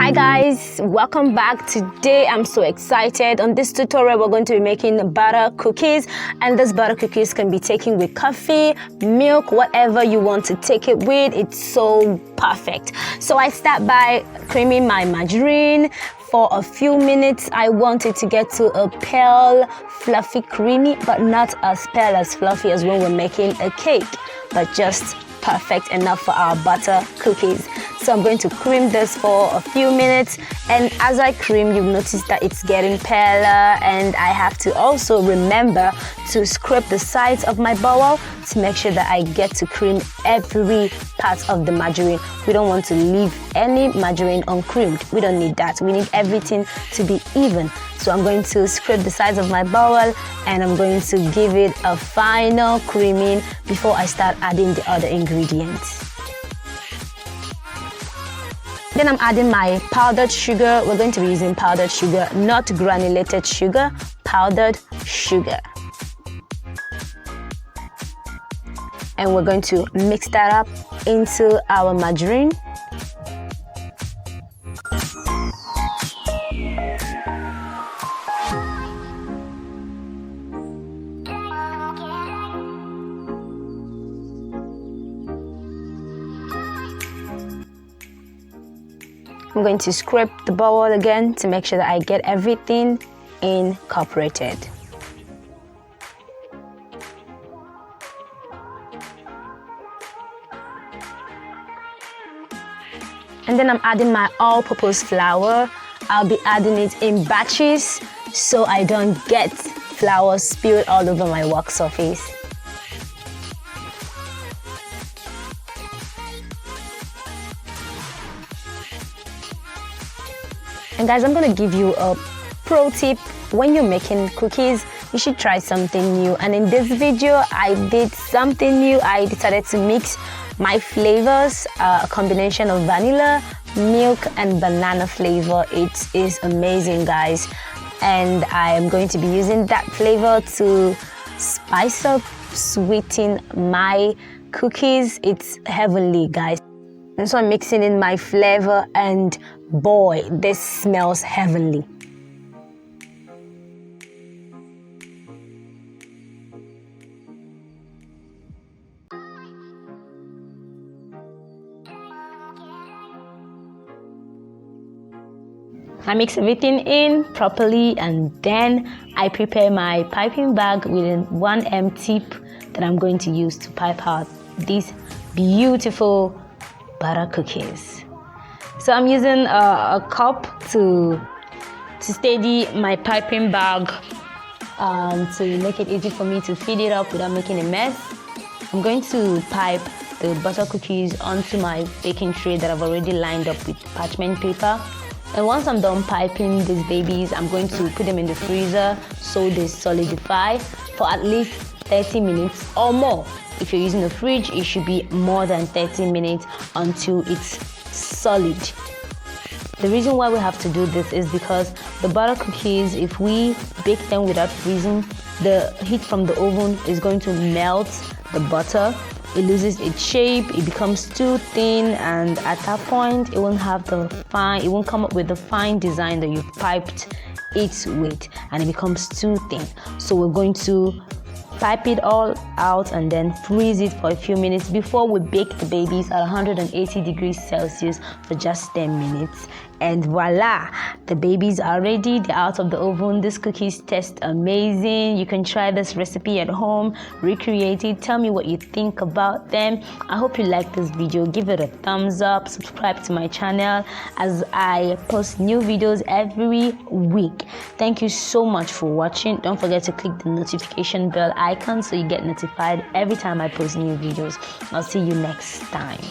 Hi guys, welcome back. Today I'm so excited. On this tutorial we're going to be making butter cookies, and this butter cookies can be taken with coffee, milk, whatever you want to take it with. It's so perfect. So I start by creaming my margarine for a few minutes. I want it to get to a pale, fluffy, creamy, but not as pale as fluffy as when we're making a cake, but just perfect enough for our butter cookies. So I'm going to cream this for a few minutes, and as I cream, you'll notice that it's getting paler, and I have to also remember to scrape the sides of my bowl to make sure that I get to cream every part of the margarine. We don't want to leave any margarine uncreamed. We don't need that. We need everything to be even. So I'm going to scrape the sides of my bowl, and I'm going to give it a final creaming before I start adding the other ingredients. Then I'm adding my powdered sugar. We're going to be using powdered sugar, not granulated sugar, powdered sugar. And we're going to mix that up into our margarine. I'm going to scrape the bowl again to make sure that I get everything incorporated. And then I'm adding my all-purpose flour. I'll be adding it in batches so I don't get flour spilled all over my work surface. And guys, I'm gonna give you a pro tip. When you're making cookies, you should try something new. And in this video, I did something new. I decided to mix my flavors, a combination of vanilla, milk, and banana flavor. It is amazing, guys. And I am going to be using that flavor to spice up, sweeten my cookies. It's heavenly, guys. And so I'm mixing in my flavor, and boy, this smells heavenly. I mix everything in properly, and then I prepare my piping bag with one tip that I'm going to use to pipe out these beautiful butter cookies. So I'm using a cup to steady my piping bag to make it easy for me to feed it up without making a mess. I'm going to pipe the butter cookies onto my baking tray that I've already lined up with parchment paper. And once I'm done piping these babies, I'm going to put them in the freezer so they solidify for at least 30 minutes or more. If you're using the fridge, it should be more than 30 minutes until it's solid. The reason why we have to do this is because the butter cookies, if we bake them without freezing, the heat from the oven is going to melt the butter. It loses its shape, it becomes too thin, and at that point it won't come up with the fine design that you've piped it with, and it becomes too thin. So we're going to pipe it all out and then freeze it for a few minutes before we bake the babies at 180 degrees Celsius for just 10 minutes. And voila, the babies are ready. They're out of the oven. These cookies taste amazing. You can try this recipe at home, recreate it. Tell me what you think about them. I hope you like this video. Give it a thumbs up. Subscribe to my channel as I post new videos every week. Thank you so much for watching. Don't forget to click the notification bell icon so you get notified every time I post new videos. I'll see you next time.